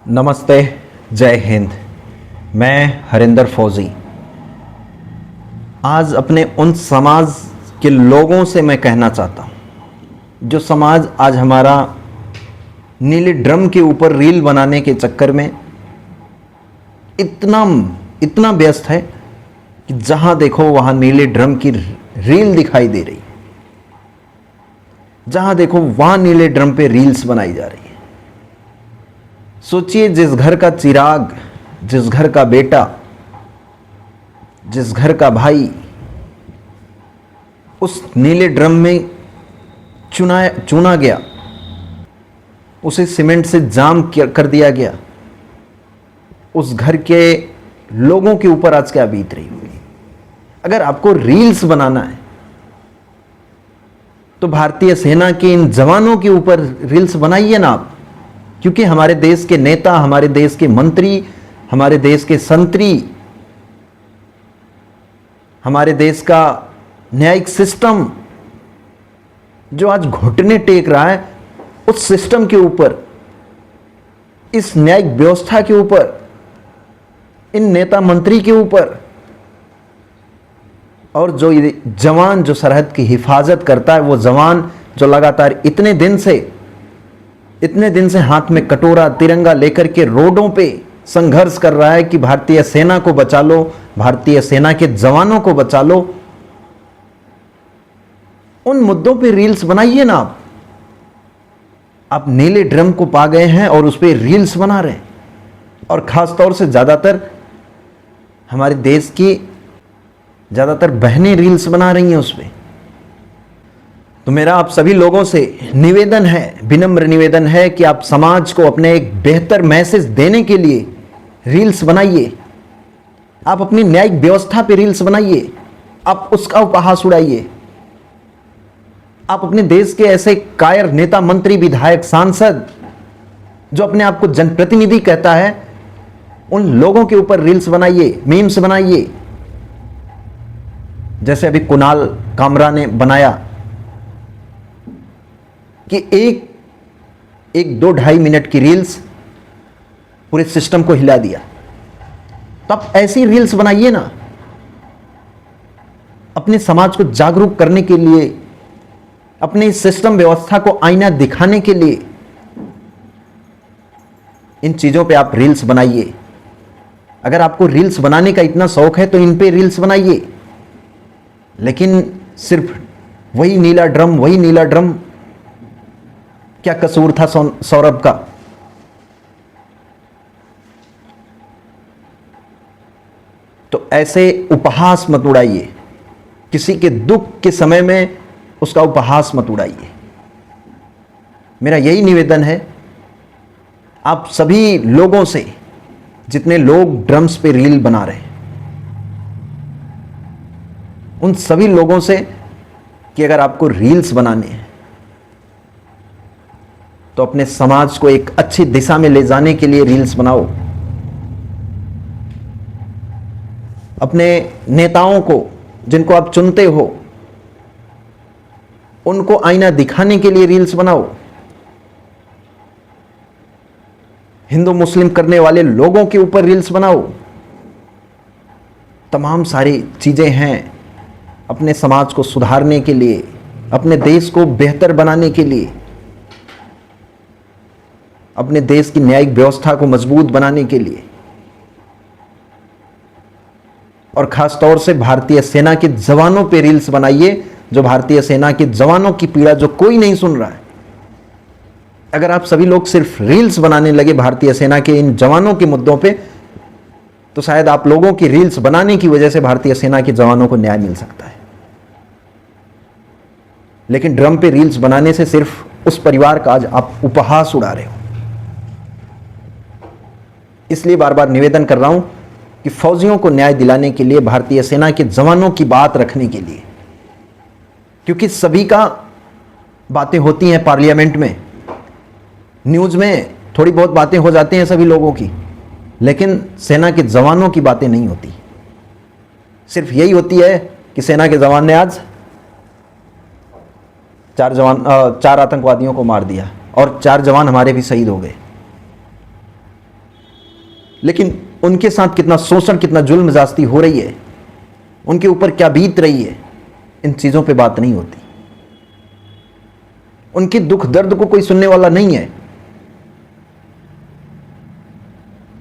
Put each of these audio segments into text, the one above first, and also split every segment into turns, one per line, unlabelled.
नमस्ते, जय हिंद। मैं हरिंदर फौजी। आज अपने उन समाज के लोगों से मैं कहना चाहता हूँ जो समाज आज हमारा नीले ड्रम के ऊपर रील बनाने के चक्कर में इतना इतना व्यस्त है कि जहाँ देखो वहाँ नीले ड्रम की रील दिखाई दे रही, जहाँ देखो वहाँ नीले ड्रम पे रील्स बनाई जा रही है। सोचिए, जिस घर का चिराग, जिस घर का बेटा, जिस घर का भाई उस नीले ड्रम में चुना गया, उसे सीमेंट से जाम कर दिया गया, उस घर के लोगों के ऊपर आज क्या बीत रही होगी। अगर आपको रील्स बनाना है तो भारतीय सेना के इन जवानों के ऊपर रील्स बनाइए ना आप, क्योंकि हमारे देश के नेता, हमारे देश के मंत्री, हमारे देश के संतरी, हमारे देश का न्यायिक सिस्टम जो आज घुटने टेक रहा है, उस सिस्टम के ऊपर, इस न्यायिक व्यवस्था के ऊपर, इन नेता मंत्री के ऊपर, और जो जवान जो सरहद की हिफाजत करता है, वो जवान जो लगातार इतने दिन से हाथ में कटोरा तिरंगा लेकर के रोडों पे संघर्ष कर रहा है कि भारतीय सेना को बचा लो, भारतीय सेना के जवानों को बचा लो। उन मुद्दों पे रील्स बनाइए ना आप नीले ड्रम को पा गए हैं और उस पे रील्स बना रहे हैं, और खास तौर से ज्यादातर हमारे देश की ज्यादातर बहनें रील्स बना रही हैं उस पे। तो मेरा आप सभी लोगों से निवेदन है, विनम्र निवेदन है कि आप समाज को अपने एक बेहतर मैसेज देने के लिए रील्स बनाइए। आप अपनी न्यायिक व्यवस्था पे रील्स बनाइए, आप उसका उपहास उड़ाइए। आप अपने देश के ऐसे कायर नेता, मंत्री, विधायक, सांसद जो अपने आप को जनप्रतिनिधि कहता है, उन लोगों के ऊपर रील्स बनाइए, मीम्स बनाइए। जैसे अभी कुणाल कामरा ने बनाया कि एक 2-2.5 मिनट की रील्स पूरे सिस्टम को हिला दिया। तो आप ऐसी रील्स बनाइए ना, अपने समाज को जागरूक करने के लिए, अपने सिस्टम व्यवस्था को आईना दिखाने के लिए इन चीजों पे आप रील्स बनाइए। अगर आपको रील्स बनाने का इतना शौक है तो इन पे रील्स बनाइए, लेकिन सिर्फ वही नीला ड्रम, क्या कसूर था सौरभ का? तो ऐसे उपहास मत उड़ाइए, किसी के दुख के समय में उसका उपहास मत उड़ाइए। मेरा यही निवेदन है आप सभी लोगों से, जितने लोग ड्रम्स पे रील बना रहे हैं, उन सभी लोगों से कि अगर आपको रील्स बनाने हैं तो अपने समाज को एक अच्छी दिशा में ले जाने के लिए रील्स बनाओ। अपने नेताओं को, जिनको आप चुनते हो, उनको आईना दिखाने के लिए रील्स बनाओ। हिंदू मुस्लिम करने वाले लोगों के ऊपर रील्स बनाओ। तमाम सारी चीजें हैं अपने समाज को सुधारने के लिए, अपने देश को बेहतर बनाने के लिए, अपने देश की न्यायिक व्यवस्था को मजबूत बनाने के लिए, और खास तौर से भारतीय सेना के जवानों पे रील्स बनाइए। जो भारतीय सेना के जवानों की पीड़ा जो कोई नहीं सुन रहा है। अगर आप सभी लोग सिर्फ रील्स बनाने लगे भारतीय सेना के इन जवानों के मुद्दों पे, तो शायद आप लोगों की रील्स बनाने की वजह से भारतीय सेना के जवानों को न्याय मिल सकता है। लेकिन ड्रम पे रील्स बनाने से सिर्फ उस परिवार का आज आप उपहास उड़ा रहे हो। इसलिए बार बार निवेदन कर रहा हूं कि फौजियों को न्याय दिलाने के लिए, भारतीय सेना के जवानों की बात रखने के लिए, क्योंकि सभी का बातें होती हैं पार्लियामेंट में, न्यूज में थोड़ी बहुत बातें हो जाती हैं सभी लोगों की, लेकिन सेना के जवानों की बातें नहीं होती। सिर्फ यही होती है कि सेना के जवान ने आज 4 आतंकवादियों को मार दिया और 4 जवान हमारे भी शहीद हो गए। लेकिन उनके साथ कितना शोषण, कितना जुल्म ज्यादती हो रही है, उनके ऊपर क्या बीत रही है, इन चीज़ों पे बात नहीं होती। उनके दुख दर्द को कोई सुनने वाला नहीं है।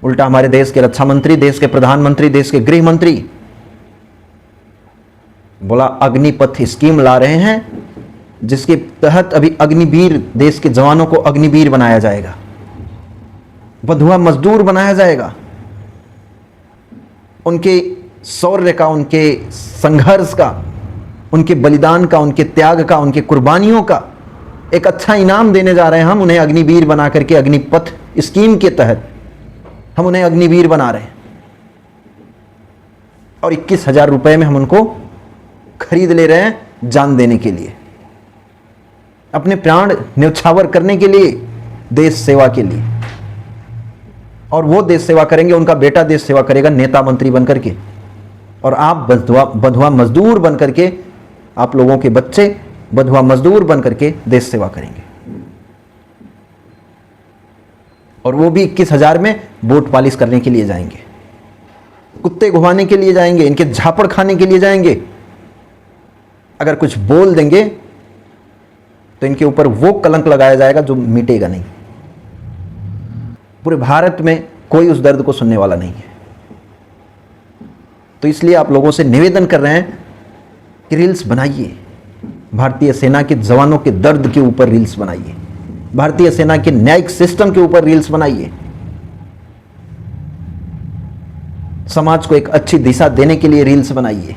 उल्टा हमारे देश के रक्षा मंत्री, देश के प्रधानमंत्री, देश के गृह मंत्री बोला अग्निपथ स्कीम ला रहे हैं, जिसके तहत अभी अग्निवीर, देश के जवानों को अग्निवीर बनाया जाएगा, बंधुआ मजदूर बनाया जाएगा। उनके शौर्य का, उनके संघर्ष का, उनके बलिदान का, उनके त्याग का, उनके कुर्बानियों का एक अच्छा इनाम देने जा रहे हैं हम उन्हें अग्निवीर बना करके। अग्निपथ स्कीम के तहत हम उन्हें अग्निवीर बना रहे हैं और 21,000 रुपए में हम उनको खरीद ले रहे हैं जान देने के लिए, अपने प्राण न्यौछावर करने के लिए, देश सेवा के लिए। और वो देश सेवा करेंगे, उनका बेटा देश सेवा करेगा नेता मंत्री बनकर के, और आप बंधुआ मजदूर बनकर के, आप लोगों के बच्चे बंधुआ मजदूर बनकर के देश सेवा करेंगे। और वो भी 21,000 में वोट पालिश करने के लिए जाएंगे, कुत्ते घुमाने के लिए जाएंगे, इनके झापड़ खाने के लिए जाएंगे। अगर कुछ बोल देंगे तो इनके ऊपर वो कलंक लगाया जाएगा जो मिटेगा नहीं। पूरे भारत में कोई उस दर्द को सुनने वाला नहीं है। तो इसलिए आप लोगों से निवेदन कर रहे हैं कि रील्स बनाइए, भारतीय सेना के जवानों के दर्द के ऊपर रील्स बनाइए, भारतीय सेना के न्यायिक सिस्टम के ऊपर रील्स बनाइए। समाज को एक अच्छी दिशा देने के लिए रील्स बनाइए।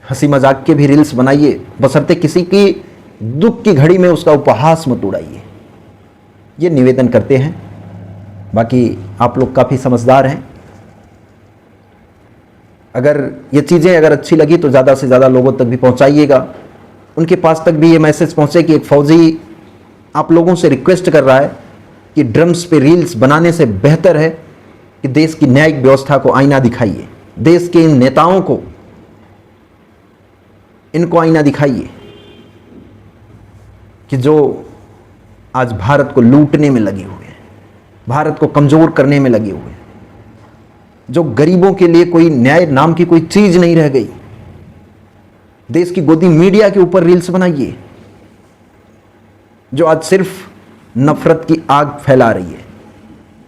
हंसी मजाक के भी रील्स बनाइए, बशर्ते किसी की दुख की घड़ी में उसका उपहास मत उड़ाइए। ये निवेदन करते हैं। बाकी आप लोग काफ़ी समझदार हैं। अगर ये चीज़ें अगर अच्छी लगी तो ज़्यादा से ज़्यादा लोगों तक भी पहुंचाइएगा, उनके पास तक भी ये मैसेज पहुंचे कि एक फौजी आप लोगों से रिक्वेस्ट कर रहा है कि ड्रम्स पे रील्स बनाने से बेहतर है कि देश की न्यायिक व्यवस्था को आईना दिखाइए, देश के इन नेताओं को, इनको आईना दिखाइए कि जो आज भारत को लूटने में लगे हुए हैं, भारत को कमजोर करने में लगे हुए हैं, जो गरीबों के लिए कोई न्याय नाम की कोई चीज नहीं रह गई। देश की गोदी मीडिया के ऊपर रील्स बनाइए जो आज सिर्फ नफरत की आग फैला रही है।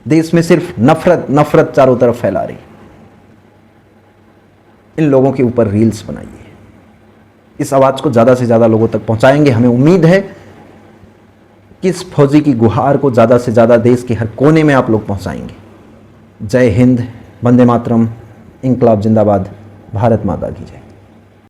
देश में सिर्फ नफरत नफरत चारों तरफ फैला रही है। इन लोगों के ऊपर रील्स बनाइए। इस आवाज को ज्यादा से ज्यादा लोगों तक पहुंचाएंगे। हमें उम्मीद है कि इस फौजी की गुहार को ज्यादा से ज्यादा देश के हर कोने में आप लोग पहुंचाएंगे। जय हिंद, वंदे मातरम, इंकलाब जिंदाबाद, भारत माता की जय।